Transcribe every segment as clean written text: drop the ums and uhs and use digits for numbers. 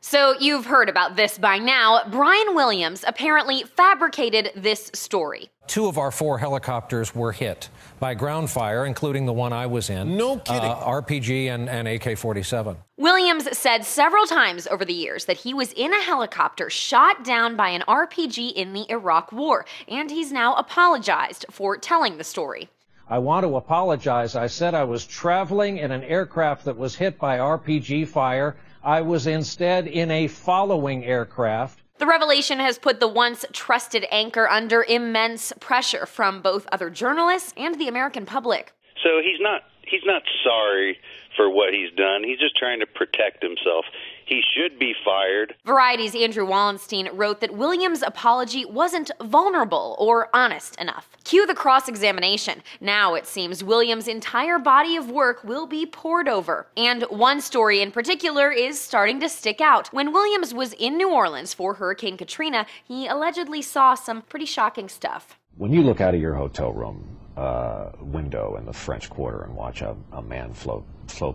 So you've heard about this by now. Brian Williams apparently fabricated this story. 2 of our 4 helicopters were hit by ground fire, including the one I was in. No kidding. RPG and AK-47. Williams said several times over the years that he was in a helicopter shot down by an RPG in the Iraq War, and he's now apologized for telling the story. I want to apologize. I said I was traveling in an aircraft that was hit by RPG fire. I was instead in a following aircraft. The revelation has put the once trusted anchor under immense pressure from both other journalists and the American public. So he's not sorry for what he's done. He's just trying to protect himself. He should be fired. Variety's Andrew Wallenstein wrote that Williams' apology wasn't vulnerable or honest enough. Cue the cross-examination. Now it seems Williams' entire body of work will be pored over. And one story in particular is starting to stick out. When Williams was in New Orleans for Hurricane Katrina, he allegedly saw some pretty shocking stuff. When you look out of your hotel room window in the French Quarter and watch a man float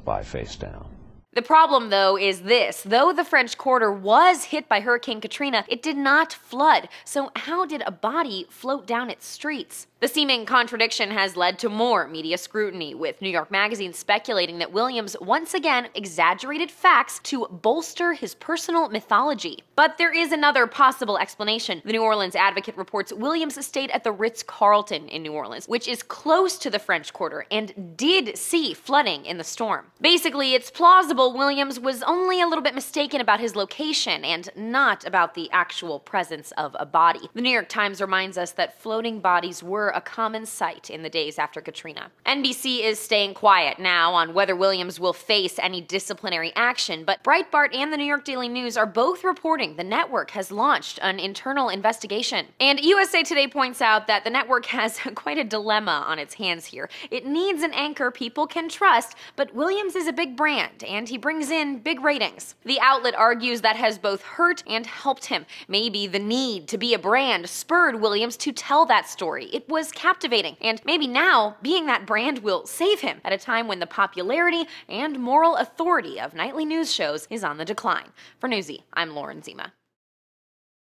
by face down. The problem, though, is this. Though the French Quarter was hit by Hurricane Katrina, it did not flood. So how did a body float down its streets? The seeming contradiction has led to more media scrutiny, with New York Magazine speculating that Williams once again exaggerated facts to bolster his personal mythology. But there is another possible explanation. The New Orleans Advocate reports Williams stayed at the Ritz-Carlton in New Orleans, which is close to the French Quarter and did see flooding in the storm. Basically, it's plausible Williams was only a little bit mistaken about his location and not about the actual presence of a body. The New York Times reminds us that floating bodies were a common sight in the days after Katrina. NBC is staying quiet now on whether Williams will face any disciplinary action, but Breitbart and the New York Daily News are both reporting the network has launched an internal investigation. And USA Today points out that the network has quite a dilemma on its hands here. It needs an anchor people can trust, but Williams is a big brand, and he brings in big ratings. The outlet argues that has both hurt and helped him. Maybe the need to be a brand spurred Williams to tell that story. It was captivating, and maybe now being that brand will save him at a time when the popularity and moral authority of nightly news shows is on the decline. For Newsy, I'm Lauren Zima.